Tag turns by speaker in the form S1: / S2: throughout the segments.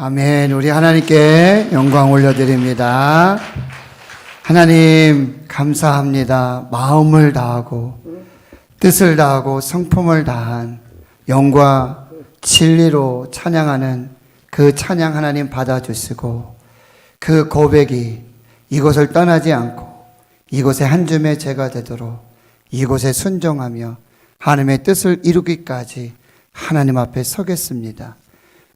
S1: 아멘. 우리 하나님께 영광 올려드립니다. 하나님 감사합니다. 마음을 다하고 뜻을 다하고 성품을 다한 영과 진리로 찬양하는 그 찬양 하나님 받아주시고, 그 고백이 이곳을 떠나지 않고 이곳에 한 줌의 죄가 되도록 이곳에 순종하며 하나님의 뜻을 이루기까지 하나님 앞에 서겠습니다.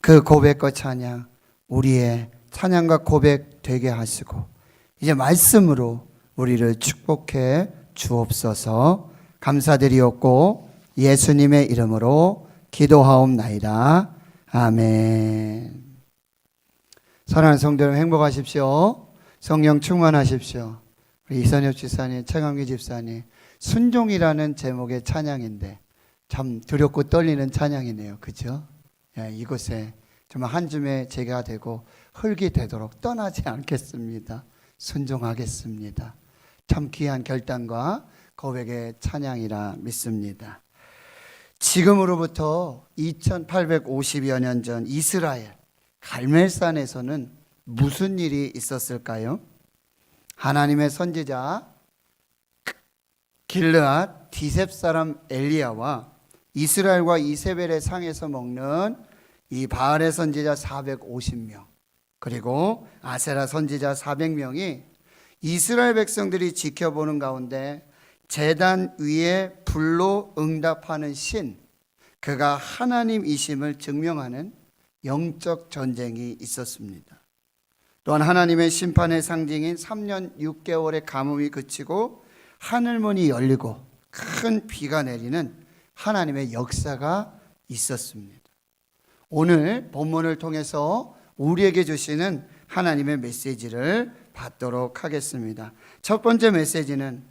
S1: 그 고백과 찬양, 우리의 찬양과 고백 되게 하시고 이제 말씀으로 우리를 축복해 주옵소서. 감사드리옵고 예수님의 이름으로 기도하옵나이다. 아멘. 사랑하는 성도 여러분, 행복하십시오. 성령 충만하십시오. 우리 이선엽 집사님, 최강기 집사님, 순종이라는 제목의 찬양인데 참 두렵고 떨리는 찬양이네요. 그죠? 이곳에 정말 한 줌의 제가 되고 흙이 되도록 떠나지 않겠습니다. 순종하겠습니다. 참 귀한 결단과 고백의 찬양이라 믿습니다. 지금으로부터 2850여 년 전 이스라엘 갈멜산에서는 무슨 일이 있었을까요? 하나님의 선지자 길르앗 디셉 사람 엘리야와 이스라엘과 이세벨의 상에서 먹는 이 바알의 선지자 450명, 그리고 아세라 선지자 400명이 이스라엘 백성들이 지켜보는 가운데 제단 위에 불로 응답하는 신, 그가 하나님이심을 증명하는 영적 전쟁이 있었습니다. 또한 하나님의 심판의 상징인 3년 6개월의 가뭄이 그치고 하늘문이 열리고 큰 비가 내리는 하나님의 역사가 있었습니다. 오늘 본문을 통해서 우리에게 주시는 하나님의 메시지를 받도록 하겠습니다. 첫 번째 메시지는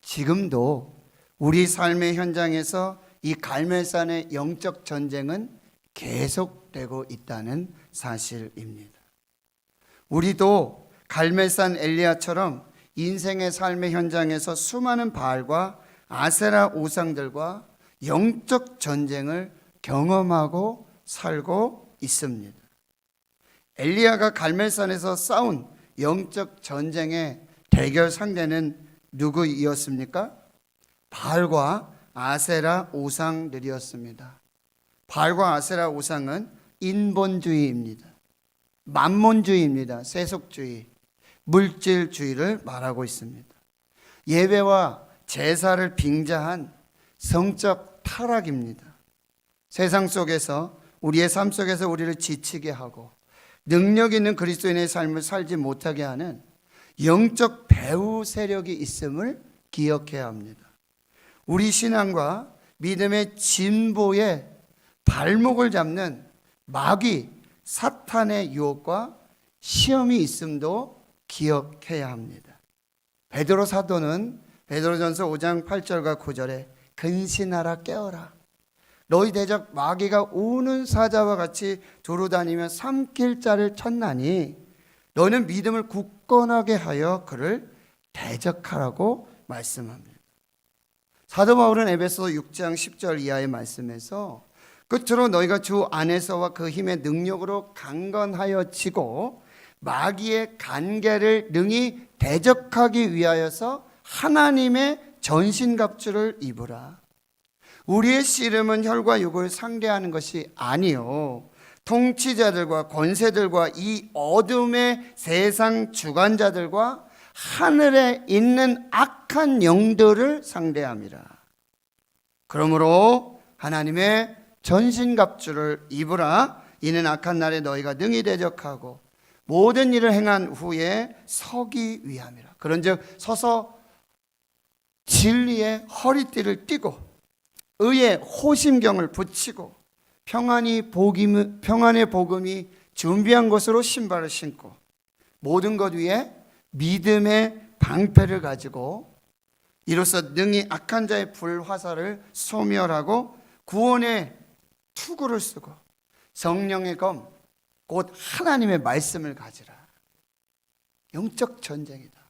S1: 지금도 우리 삶의 현장에서 이 갈멜산의 영적 전쟁은 계속되고 있다는 사실입니다. 우리도 갈멜산 엘리야처럼 인생의 삶의 현장에서 수많은 바알과 아세라 우상들과 영적 전쟁을 경험하고 살고 있습니다. 엘리야가 갈멜산에서 싸운 영적 전쟁의 대결 상대는 누구이었습니까? 바알과 아세라 우상들이었습니다. 바알과 아세라 우상은 인본주의입니다. 만몬주의입니다. 세속주의, 물질주의를 말하고 있습니다. 예배와 제사를 빙자한 성적 타락입니다. 세상 속에서, 우리의 삶 속에서 우리를 지치게 하고 능력 있는 그리스도인의 삶을 살지 못하게 하는 영적 배후 세력이 있음을 기억해야 합니다. 우리 신앙과 믿음의 진보에 발목을 잡는 마귀 사탄의 유혹과 시험이 있음도 기억해야 합니다. 베드로 사도는 베드로전서 5장 8절과 9절에 근신하라 깨어라, 너희 대적 마귀가 우는 사자와 같이 두루다니며 삼킬 자를 찾나니 너는 믿음을 굳건하게 하여 그를 대적하라고 말씀합니다. 사도 바울은 에베소 6장 10절 이하의 말씀에서 끝으로 너희가 주 안에서와 그 힘의 능력으로 강건하여 지고 마귀의 간계를 능히 대적하기 위하여서 하나님의 전신갑주를 입으라. 우리의 씨름은 혈과 육을 상대하는 것이 아니요 통치자들과 권세들과 이 어둠의 세상 주관자들과 하늘에 있는 악한 영들을 상대함이라. 그러므로 하나님의 전신갑주를 입으라. 이는 악한 날에 너희가 능히 대적하고 모든 일을 행한 후에 서기 위함이라. 그런즉 서서 진리의 허리띠를 띠고 의의 호심경을 붙이고 평안의 복음이 준비한 것으로 신발을 신고 모든 것 위에 믿음의 방패를 가지고 이로써 능히 악한 자의 불화살을 소멸하고 구원의 투구를 쓰고 성령의 검 곧 하나님의 말씀을 가지라. 영적 전쟁이다.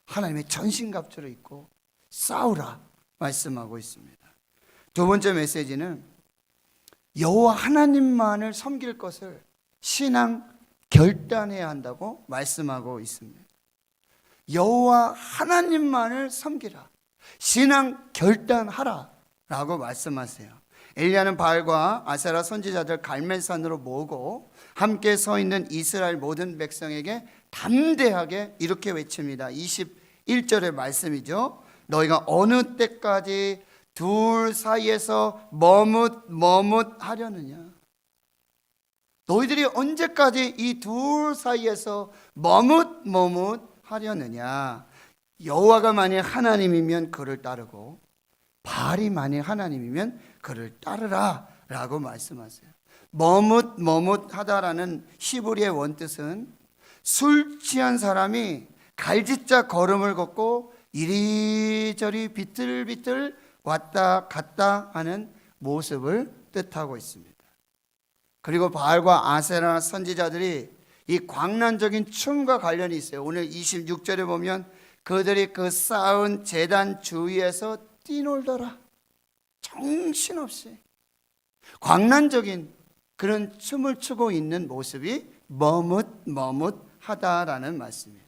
S1: 하나님의 전신갑주를 입고 싸우라 말씀하고 있습니다. 두 번째 메시지는 여호와 하나님만을 섬길 것을 신앙 결단해야 한다고 말씀하고 있습니다. 여호와 하나님만을 섬기라. 신앙 결단하라 라고 말씀하세요. 엘리야는 바알과 아세라 선지자들 갈멜산으로 모으고 함께 서 있는 이스라엘 모든 백성에게 담대하게 이렇게 외칩니다. 21절의 말씀이죠. 너희가 어느 때까지 둘 사이에서 머뭇하려느냐. 너희들이 언제까지 이 둘 사이에서 머뭇하려느냐. 여호와가 만약 하나님이면 그를 따르고 바알이 만약 하나님이면 그를 따르라 라고 말씀하세요. 머뭇하다라는 히브리의 원뜻은 술 취한 사람이 갈짓자 걸음을 걷고 이리저리 비틀비틀 왔다 갔다 하는 모습을 뜻하고 있습니다. 그리고 바알과 아세라 선지자들이 이 광란적인 춤과 관련이 있어요. 오늘 26절에 보면 그들이 그 쌓은 제단 주위에서 뛰놀더라. 정신없이 광란적인 그런 춤을 추고 있는 모습이 머뭇하다라는 말씀이에요.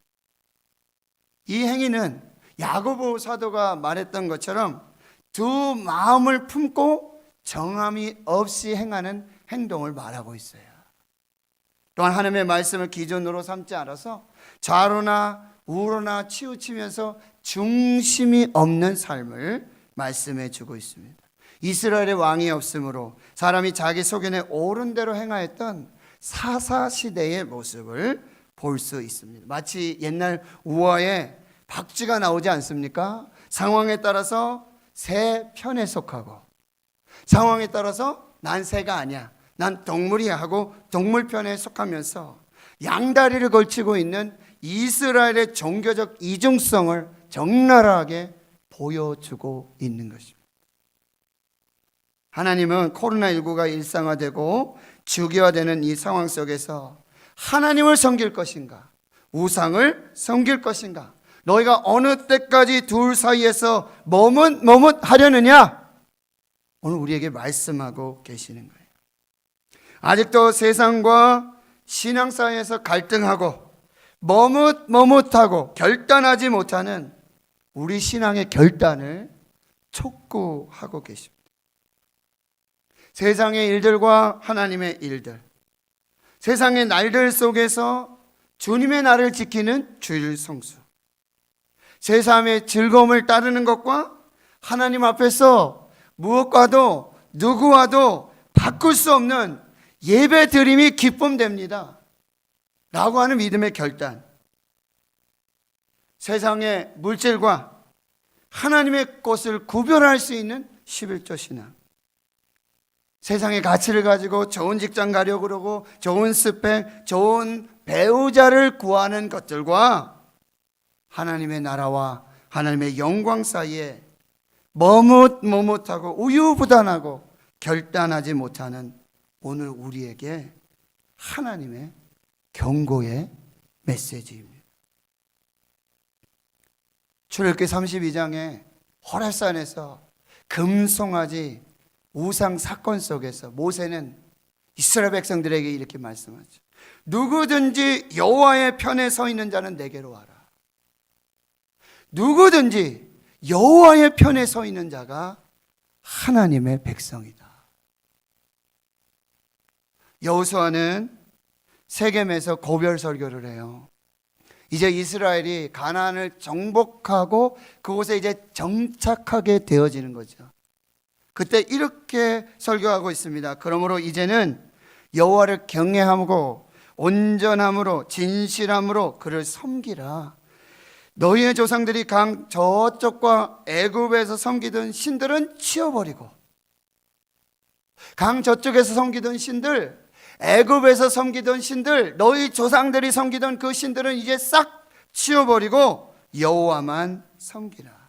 S1: 이 행위는 야고보 사도가 말했던 것처럼 두 마음을 품고 정함이 없이 행하는 행동을 말하고 있어요. 또한 하나님의 말씀을 기준으로 삼지 않아서 좌로나 우로나 치우치면서 중심이 없는 삶을 말씀해 주고 있습니다. 이스라엘의 왕이 없으므로 사람이 자기 소견에 옳은 대로 행하였던 사사시대의 모습을 볼 수 있습니다. 마치 옛날 우화에 박쥐가 나오지 않습니까? 상황에 따라서 새 편에 속하고 상황에 따라서 난 새가 아니야, 난 동물이야 하고 동물 편에 속하면서 양다리를 걸치고 있는 이스라엘의 종교적 이중성을 적나라하게 보여주고 있는 것입니다. 하나님은 코로나19가 일상화되고 주기화되는 이 상황 속에서 하나님을 섬길 것인가, 우상을 섬길 것인가, 너희가 어느 때까지 둘 사이에서 머뭇하려느냐, 오늘 우리에게 말씀하고 계시는 거예요. 아직도 세상과 신앙 사이에서 갈등하고 머뭇하고 결단하지 못하는 우리 신앙의 결단을 촉구하고 계십니다. 세상의 일들과 하나님의 일들, 세상의 날들 속에서 주님의 날을 지키는 주일 성수, 세상의 즐거움을 따르는 것과 하나님 앞에서 무엇과도 누구와도 바꿀 수 없는 예배 드림이 기쁨 됩니다 라고 하는 믿음의 결단, 세상의 물질과 하나님의 것을 구별할 수 있는 11조 신앙, 세상의 가치를 가지고 좋은 직장 가려고 그러고 좋은 스펙, 좋은 배우자를 구하는 것들과 하나님의 나라와 하나님의 영광 사이에 머뭇하고 우유부단하고 결단하지 못하는 오늘 우리에게 하나님의 경고의 메시지입니다. 출애굽기 32장에 호렙산에서 금송아지 우상 사건 속에서 모세는 이스라엘 백성들에게 이렇게 말씀하죠. 누구든지 여호와의 편에 서 있는 자는 내게로 와라. 누구든지 여호와의 편에 서 있는 자가 하나님의 백성이다. 여호수아는 세겜에서 고별 설교를 해요. 이제 이스라엘이 가나안을 정복하고 그곳에 이제 정착하게 되어지는 거죠. 그때 이렇게 설교하고 있습니다. 그러므로 이제는 여호와를 경외하고 온전함으로 진실함으로 그를 섬기라. 너희의 조상들이 강 저쪽과 애굽에서 섬기던 신들은 치워버리고, 강 저쪽에서 섬기던 신들, 애굽에서 섬기던 신들, 너희 조상들이 섬기던 그 신들은 이제 싹 치워버리고 여호와만 섬기라.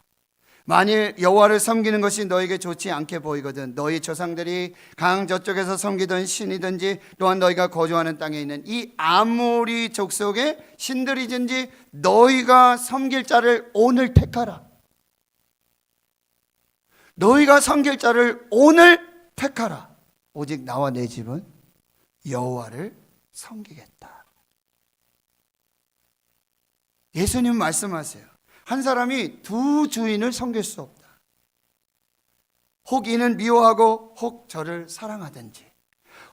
S1: 만일 여호와를 섬기는 것이 너에게 좋지 않게 보이거든 너희 조상들이 강 저쪽에서 섬기던 신이든지 또한 너희가 거주하는 땅에 있는 이 아모리 족속의 신들이든지 너희가 섬길 자를 오늘 택하라. 너희가 섬길 자를 오늘 택하라. 오직 나와 내 집은 여호와를 섬기겠다. 예수님 말씀하세요. 한 사람이 두 주인을 섬길 수 없다. 혹 이는 미워하고 혹 저를 사랑하든지,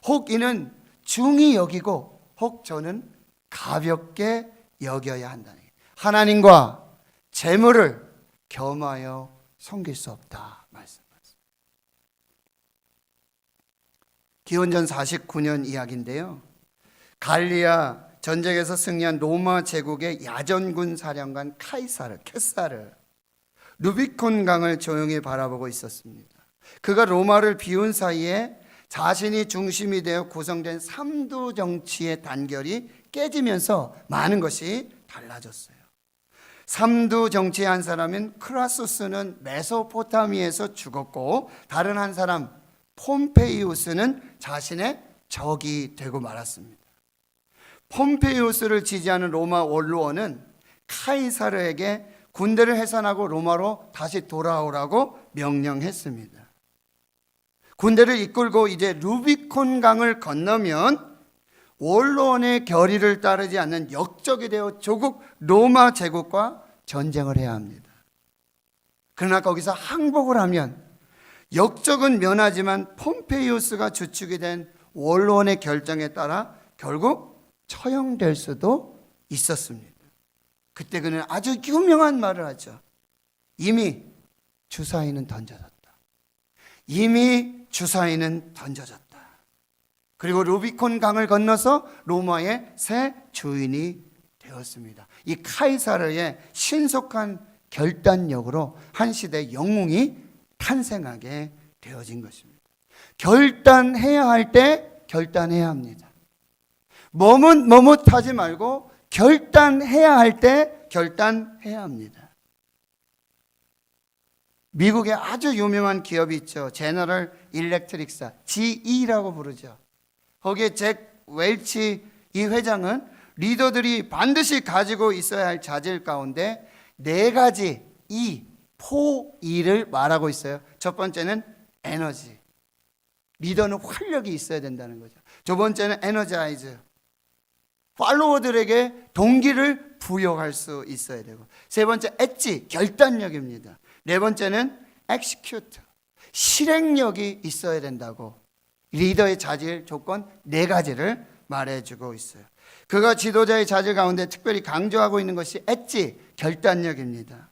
S1: 혹 이는 중히 여기고 혹 저는 가볍게 여겨야 한다니. 하나님과 재물을 겸하여 섬길 수 없다 말씀하세요. 기원전 49년 이야기인데요. 갈리아 전쟁에서 승리한 로마 제국의 야전군 사령관 캐사르 루비콘 강을 조용히 바라보고 있었습니다. 그가 로마를 비운 사이에 자신이 중심이 되어 구성된 삼두 정치의 단결이 깨지면서 많은 것이 달라졌어요. 삼두 정치의 한 사람인 크라수스는 메소포타미에서 죽었고, 다른 한 사람 폼페이우스는 자신의 적이 되고 말았습니다. 폼페이우스를 지지하는 로마 원로원은 카이사르에게 군대를 해산하고 로마로 다시 돌아오라고 명령했습니다. 군대를 이끌고 이제 루비콘 강을 건너면 원로원의 결의를 따르지 않는 역적이 되어 조국 로마 제국과 전쟁을 해야 합니다. 그러나 거기서 항복을 하면 역적은 면하지만 폼페이우스가 주축이 된 원로원의 결정에 따라 결국 처형될 수도 있었습니다. 그때 그는 아주 유명한 말을 하죠. 이미 주사위는 던져졌다. 이미 주사위는 던져졌다. 그리고 루비콘 강을 건너서 로마의 새 주인이 되었습니다. 이 카이사르의 신속한 결단력으로 한 시대의 영웅이 탄생하게 되어진 것입니다. 결단해야 할 때 결단해야 합니다. 머뭇하지 말고 결단해야 할 때 결단해야 합니다. 미국의 아주 유명한 기업이 있죠. 제너럴 일렉트릭사, GE라고 부르죠. 거기에 잭 웰치 이 회장은 리더들이 반드시 가지고 있어야 할 자질 가운데 네 가지 포E를 말하고 있어요. 첫 번째는 에너지. 리더는 활력이 있어야 된다는 거죠. 두 번째는 에너자이즈. 팔로워들에게 동기를 부여할 수 있어야 되고, 세 번째 엣지, 결단력입니다. 네 번째는 execute, 실행력이 있어야 된다고 리더의 자질 조건 네 가지를 말해주고 있어요. 그가 지도자의 자질 가운데 특별히 강조하고 있는 것이 엣지, 결단력입니다.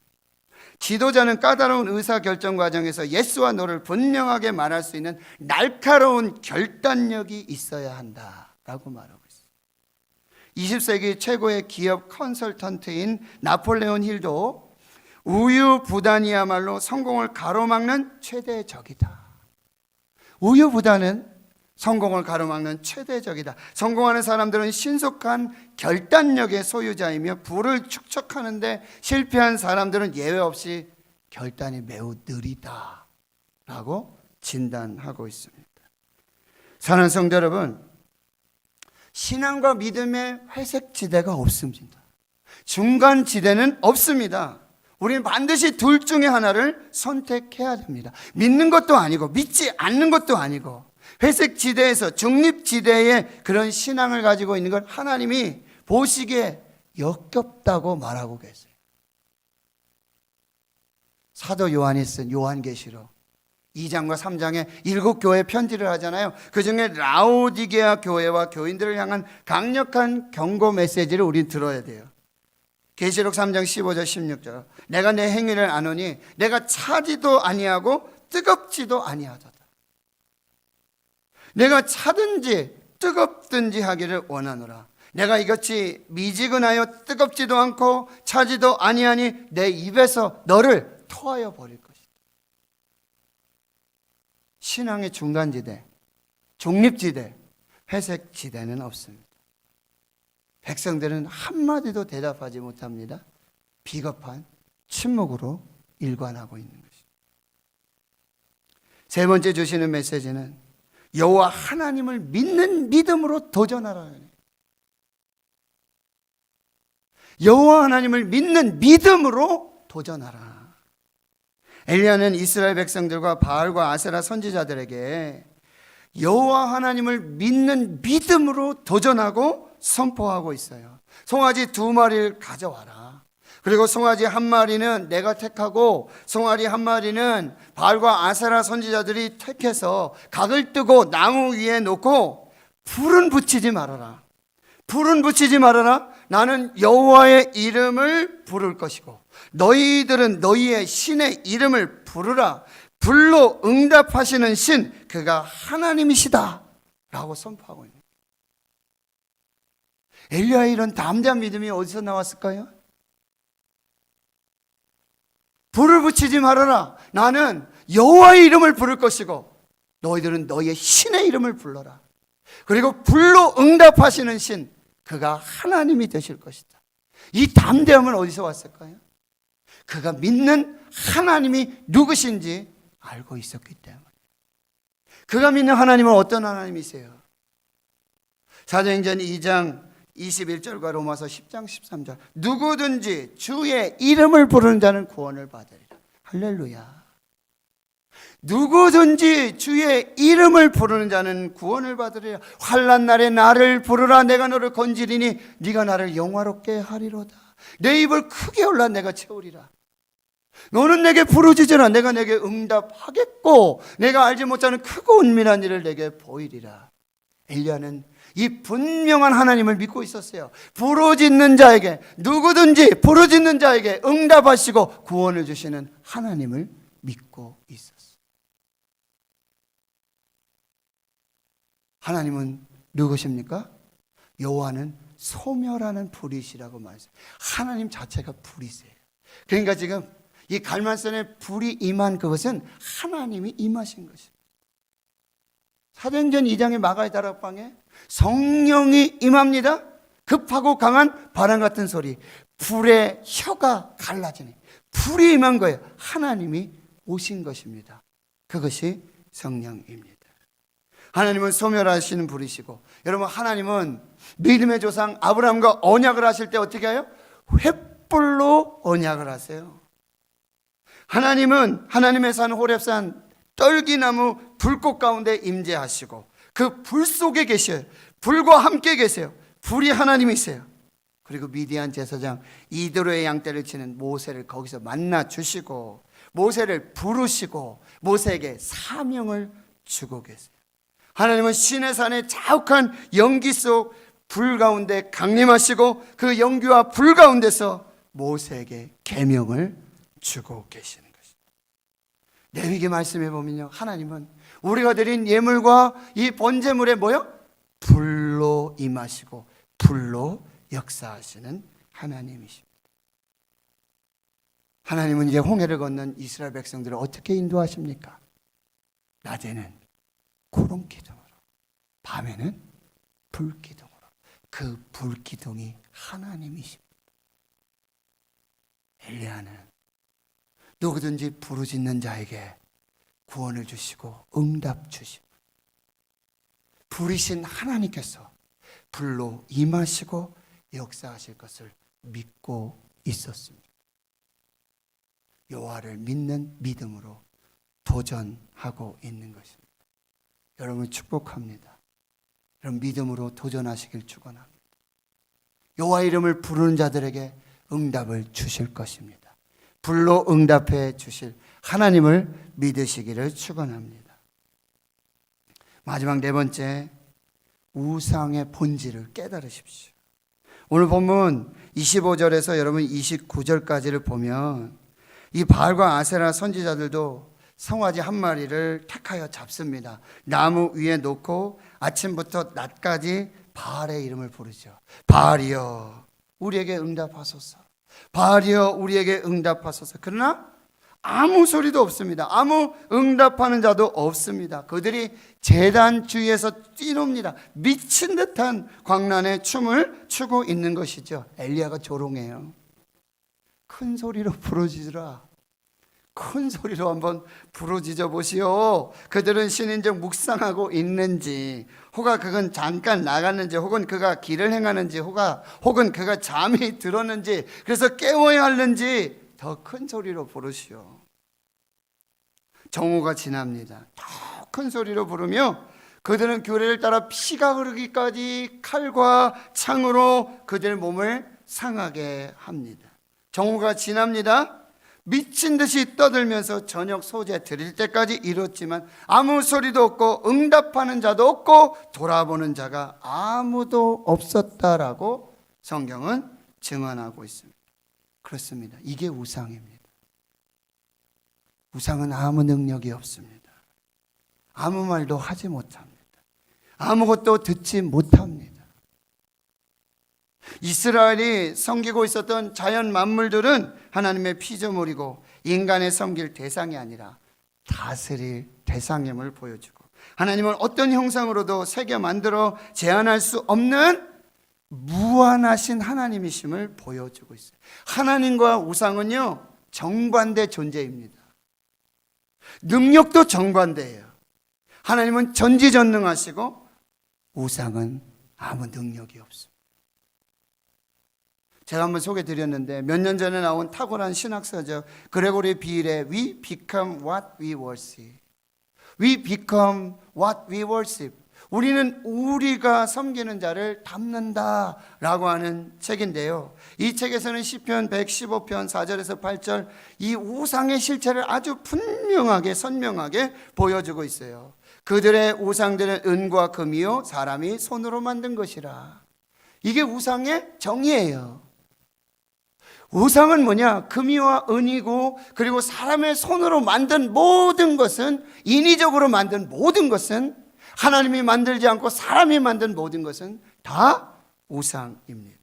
S1: 지도자는 까다로운 의사결정 과정에서 예스와 노를 분명하게 말할 수 있는 날카로운 결단력이 있어야 한다라고 말하고 있어요. 20세기 최고의 기업 컨설턴트인 나폴레온 힐도 우유부단이야말로 성공을 가로막는 최대의 적이다. 우유부단은 성공을 가로막는 최대적이다. 성공하는 사람들은 신속한 결단력의 소유자이며 부를 축적하는데 실패한 사람들은 예외 없이 결단이 매우 느리다 라고 진단하고 있습니다. 사랑하는 성도 여러분, 신앙과 믿음의 회색지대가 없습니다. 중간지대는 없습니다. 우리는 반드시 둘 중에 하나를 선택해야 됩니다. 믿는 것도 아니고 믿지 않는 것도 아니고, 회색지대에서 중립지대에 그런 신앙을 가지고 있는 걸 하나님이 보시기에 역겹다고 말하고 계세요. 사도 요한이 쓴 요한계시록 2장과 3장에 7교회 편지를 하잖아요. 그 중에 라오디게아 교회와 교인들을 향한 강력한 경고 메시지를 우린 들어야 돼요. 계시록 3장 15절 16절. 내가 내 행위를 아노니 내가 차지도 아니하고 뜨겁지도 아니하도다. 내가 차든지 뜨겁든지 하기를 원하노라. 내가 이같이 미지근하여 뜨겁지도 않고 차지도 아니하니 내 입에서 너를 토하여 버릴 것이다. 신앙의 중간지대, 중립지대, 회색지대는 없습니다. 백성들은 한마디도 대답하지 못합니다. 비겁한 침묵으로 일관하고 있는 것입니다. 세 번째 주시는 메시지는 여호와 하나님을 믿는 믿음으로 도전하라는, 여호와 하나님을 믿는 믿음으로 도전하라. 엘리야는 이스라엘 백성들과 바알과 아세라 선지자들에게 여호와 하나님을 믿는 믿음으로 도전하고 선포하고 있어요. 송아지 2마리를 가져와라. 그리고 송아지 1마리는 내가 택하고 송아지 1마리는 바알과 아세라 선지자들이 택해서 각을 뜨고 나무 위에 놓고 불은 붙이지 말아라. 불은 붙이지 말아라. 나는 여호와의 이름을 부를 것이고 너희들은 너희의 신의 이름을 부르라. 불로 응답하시는 신, 그가 하나님이시다 라고 선포하고 있는 거예요. 엘리야의 이런 담대한 믿음이 어디서 나왔을까요? 불을 붙이지 말아라. 나는 여호와의 이름을 부를 것이고 너희들은 너희의 신의 이름을 불러라. 그리고 불로 응답하시는 신, 그가 하나님이 되실 것이다. 이 담대함은 어디서 왔을까요? 그가 믿는 하나님이 누구신지 알고 있었기 때문에. 그가 믿는 하나님은 어떤 하나님이세요? 사도행전 2장 21절과 로마서 10장 13절, 누구든지 주의 이름을 부르는 자는 구원을 받으리라. 할렐루야. 누구든지 주의 이름을 부르는 자는 구원을 받으리라. 환난 날에 나를 부르라. 내가 너를 건지리니 네가 나를 영화롭게 하리로다. 내 입을 크게 열라. 내가 채우리라. 너는 내게 부르짖으라. 내가 내게 응답하겠고 내가 알지 못하는 크고 은밀한 일을 내게 보이리라. 엘리야는 이 분명한 하나님을 믿고 있었어요. 부르짖는 자에게, 누구든지 부르짖는 자에게 응답하시고 구원을 주시는 하나님을 믿고 있었어요. 하나님은 누구십니까? 여호와는 소멸하는 불이시라고 말했어요. 하나님 자체가 불이세요. 그러니까 지금 이 갈만산에 불이 임한 그것은 하나님이 임하신 것이에요. 사도행전 2장의 마가의 다락방에 성령이 임합니다. 급하고 강한 바람 같은 소리, 불의 혀가 갈라지네. 불이 임한 거예요. 하나님이 오신 것입니다. 그것이 성령입니다. 하나님은 소멸하시는 불이시고, 여러분, 하나님은 믿음의 조상 아브라함과 언약을 하실 때 어떻게 해요? 횃불로 언약을 하세요. 하나님은 하나님의 산 호렙산 떨기나무 불꽃 가운데 임재하시고 그 불 속에 계셔요. 불과 함께 계세요. 불이 하나님이세요. 그리고 미디안 제사장 이드로의 양떼를 치는 모세를 거기서 만나 주시고 모세를 부르시고 모세에게 사명을 주고 계세요. 하나님은 시내산의 자욱한 연기 속 불 가운데 강림하시고 그 연기와 불 가운데서 모세에게 계명을 주고 계시는 것입니다. 레위기 말씀해 보면요, 하나님은 우리가 드린 예물과 이 번제물에 뭐요? 불로 임하시고 불로 역사하시는 하나님이십니다. 하나님은 이제 홍해를 건넌 이스라엘 백성들을 어떻게 인도하십니까? 낮에는 구름기둥으로, 밤에는 불기둥으로. 그 불기둥이 하나님이십니다. 엘리야는 누구든지 부르짖는 자에게 구원을 주시고 응답 주시고 불이신 하나님께서 불로 임하시고 역사하실 것을 믿고 있었습니다. 여호와를 믿는 믿음으로 도전하고 있는 것입니다. 여러분을 축복합니다. 여러분 믿음으로 도전하시길 축원합니다. 여호와의 이름을 부르는 자들에게 응답을 주실 것입니다. 불로 응답해 주실 하나님을 믿으시기를 축원합니다. 마지막 네 번째, 우상의 본질을 깨달으십시오. 오늘 본문 25절에서 여러분 29절까지를 보면 이 바알과 아세라 선지자들도 송아지 1마리를 택하여 잡습니다. 나무 위에 놓고 아침부터 낮까지 바알의 이름을 부르죠. 바알이여 우리에게 응답하소서. 바알이여 우리에게 응답하소서. 그러나 아무 소리도 없습니다. 아무 응답하는 자도 없습니다. 그들이 제단 주위에서 뛰놉니다. 미친 듯한 광란의 춤을 추고 있는 것이죠. 엘리야가 조롱해요. 큰 소리로 부르짖으라. 큰 소리로 한번 부르짖어 보시오. 그들은 신인적 묵상하고 있는지, 혹은 그건 잠깐 나갔는지, 혹은 그가 길을 행하는지, 혹은 그가 잠이 들었는지, 그래서 깨워야 하는지 더 큰 소리로 부르시오. 정오가 지납니다. 더 큰 소리로 부르며 그들은 규례를 따라 피가 흐르기까지 칼과 창으로 그들 몸을 상하게 합니다. 정오가 지납니다. 미친 듯이 떠들면서 저녁 소재 드릴 때까지 이뤘지만 아무 소리도 없고 응답하는 자도 없고 돌아보는 자가 아무도 없었다라고 성경은 증언하고 있습니다. 그렇습니다. 이게 우상입니다. 우상은 아무 능력이 없습니다. 아무 말도 하지 못합니다. 아무것도 듣지 못합니다. 이스라엘이 섬기고 있었던 자연 만물들은 하나님의 피조물이고 인간의 섬길 대상이 아니라 다스릴 대상임을 보여주고, 하나님은 어떤 형상으로도 새겨 만들어 제한할 수 없는 무한하신 하나님이심을 보여주고 있어요. 하나님과 우상은요, 정반대 존재입니다. 능력도 정반대예요. 하나님은 전지전능하시고 우상은 아무 능력이 없습니다. 제가 한번 소개드렸는데 몇 년 전에 나온 탁월한 신학서적 그레고리 비일의 We Become What We Worship. We become what we worship. 우리는 우리가 섬기는 자를 닮는다라고 하는 책인데요, 이 책에서는 시편 115편 4절에서 8절 이 우상의 실체를 아주 분명하게 선명하게 보여주고 있어요. 그들의 우상들은 은과 금이요 사람이 손으로 만든 것이라. 이게 우상의 정의예요. 우상은 뭐냐? 금이와 은이고, 그리고 사람의 손으로 만든 모든 것은, 인위적으로 만든 모든 것은, 하나님이 만들지 않고 사람이 만든 모든 것은 다 우상입니다.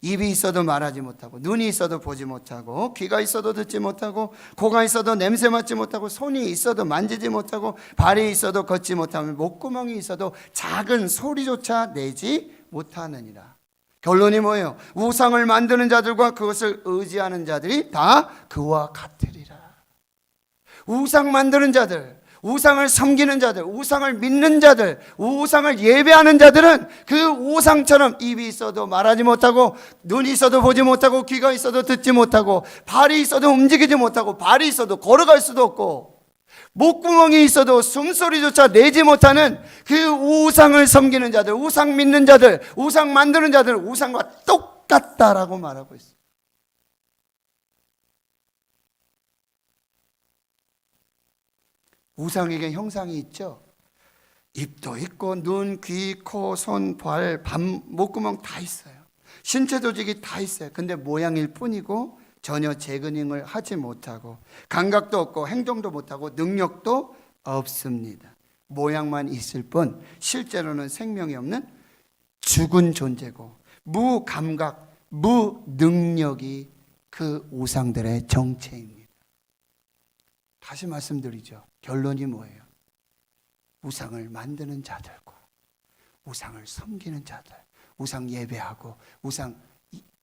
S1: 입이 있어도 말하지 못하고, 눈이 있어도 보지 못하고, 귀가 있어도 듣지 못하고, 코가 있어도 냄새 맡지 못하고, 손이 있어도 만지지 못하고, 발이 있어도 걷지 못하며, 목구멍이 있어도 작은 소리조차 내지 못하느니라. 결론이 뭐예요? 우상을 만드는 자들과 그것을 의지하는 자들이 다 그와 같으리라. 우상 만드는 자들, 우상을 섬기는 자들, 우상을 믿는 자들, 우상을 예배하는 자들은 그 우상처럼 입이 있어도 말하지 못하고, 눈이 있어도 보지 못하고, 귀가 있어도 듣지 못하고, 발이 있어도 움직이지 못하고, 발이 있어도 걸어갈 수도 없고, 목구멍이 있어도 숨소리조차 내지 못하는 그 우상을 섬기는 자들, 우상 믿는 자들, 우상 만드는 자들, 우상과 똑같다라고 말하고 있어요. 우상에게 형상이 있죠. 입도 있고 눈, 귀, 코, 손, 발, 목구멍 다 있어요. 신체 조직이 다 있어요. 근데 모양일 뿐이고 전혀 재근행을 하지 못하고, 감각도 없고 행동도 못하고 능력도 없습니다. 모양만 있을 뿐 실제로는 생명이 없는 죽은 존재고, 무감각, 무능력이 그 우상들의 정체입니다. 다시 말씀드리죠. 결론이 뭐예요? 우상을 만드는 자들과 우상을 섬기는 자들, 우상 예배하고 우상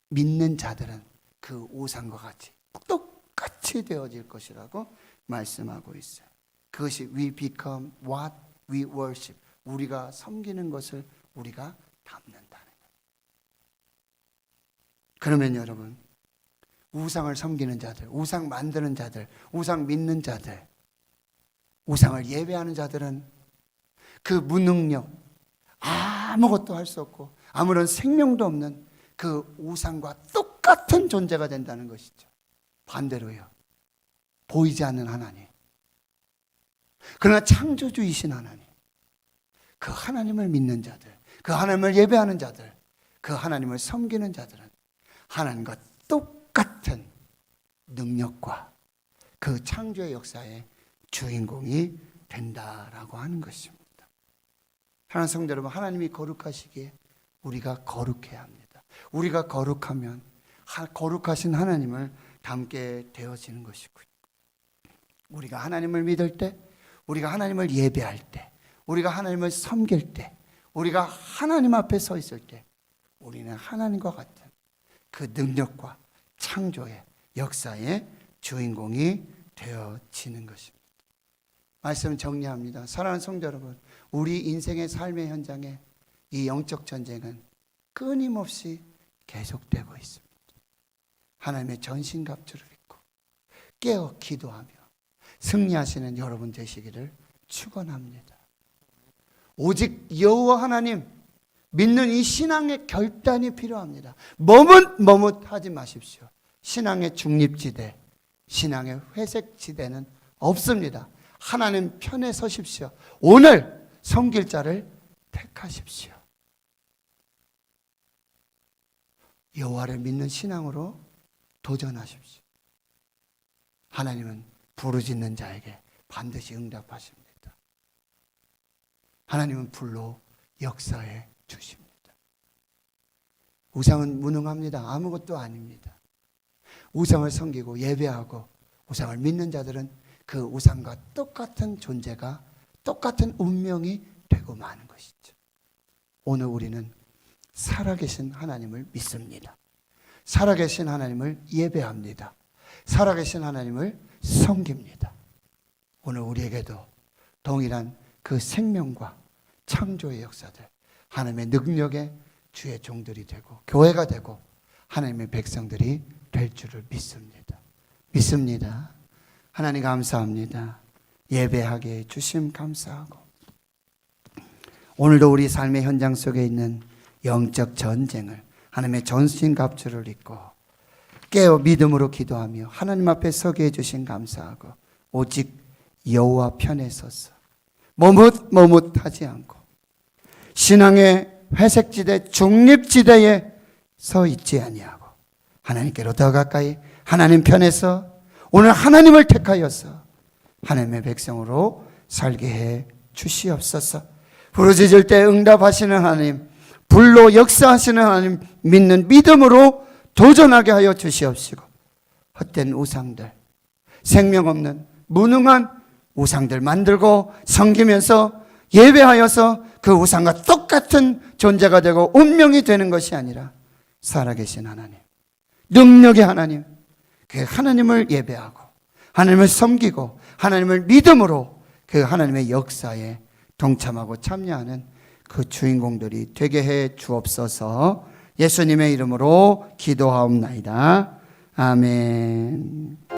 S1: 믿는 자들은 그 우상과 같이 똑같이 되어질 것이라고 말씀하고 있어요. 그것이 we become what we worship. 우리가 섬기는 것을 우리가 닮는다는 거예요. 그러면 여러분, 우상을 섬기는 자들, 우상 만드는 자들, 우상 믿는 자들, 우상을 예배하는 자들은 그 무능력, 아무것도 할 수 없고 아무런 생명도 없는 그 우상과 똑같은 존재가 된다는 것이죠. 반대로요, 보이지 않는 하나님, 그러나 창조주이신 하나님, 그 하나님을 믿는 자들, 그 하나님을 예배하는 자들, 그 하나님을 섬기는 자들은 하나님과 똑같은 능력과 그 창조의 역사의 주인공이 된다라고 하는 것입니다. 하나님 성도 여러분, 하나님이 거룩하시기에 우리가 거룩해야 합니다. 우리가 거룩하면 거룩하신 하나님을 닮게 되어지는 것이고요. 우리가 하나님을 믿을 때, 우리가 하나님을 예배할 때, 우리가 하나님을 섬길 때, 우리가 하나님 앞에 서 있을 때 우리는 하나님과 같은 그 능력과 창조의 역사의 주인공이 되어지는 것입니다. 말씀 정리합니다. 사랑하는 성도 여러분, 우리 인생의 삶의 현장에 이 영적 전쟁은 끊임없이 계속되고 있습니다. 하나님의 전신갑주를 입고 깨어 기도하며 승리하시는 여러분 되시기를 축원합니다. 오직 여호와 하나님 믿는 이 신앙의 결단이 필요합니다. 머뭇하지 마십시오. 신앙의 중립지대, 신앙의 회색지대는 없습니다. 하나님 편에 서십시오. 오늘 섬길 자를 택하십시오. 여호와를 믿는 신앙으로 도전하십시오. 하나님은 부르짖는 자에게 반드시 응답하십니다. 하나님은 불로 역사해 주십니다. 우상은 무능합니다. 아무것도 아닙니다. 우상을 섬기고 예배하고 우상을 믿는 자들은 그 우상과 똑같은 존재가, 똑같은 운명이 되고 마는 것이죠. 오늘 우리는 살아계신 하나님을 믿습니다. 살아계신 하나님을 예배합니다. 살아계신 하나님을 섬깁니다. 오늘 우리에게도 동일한 그 생명과 창조의 역사들, 하나님의 능력의 주의 종들이 되고 교회가 되고 하나님의 백성들이 될 줄을 믿습니다. 믿습니다. 하나님 감사합니다. 예배하게 해 주심 감사하고, 오늘도 우리 삶의 현장 속에 있는 영적 전쟁을, 하나님의 전신갑주를 입고 깨어 믿음으로 기도하며 하나님 앞에 서게 해 주신 감사하고, 오직 여호와 편에 서서 머뭇하지 않고 신앙의 회색지대, 중립지대에 서 있지 아니하고 하나님께로 더 가까이 하나님 편에서 오늘 하나님을 택하여서 하나님의 백성으로 살게 해 주시옵소서. 부르짖을 때 응답하시는 하나님, 불로 역사하시는 하나님 믿는 믿음으로 도전하게 하여 주시옵시고, 헛된 우상들, 생명 없는 무능한 우상들 만들고 섬기면서 예배하여서 그 우상과 똑같은 존재가 되고 운명이 되는 것이 아니라 살아계신 하나님, 능력의 하나님, 그 하나님을 예배하고 하나님을 섬기고 하나님을 믿음으로 그 하나님의 역사에 동참하고 참여하는 그 주인공들이 되게 해 주옵소서. 예수님의 이름으로 기도하옵나이다. 아멘.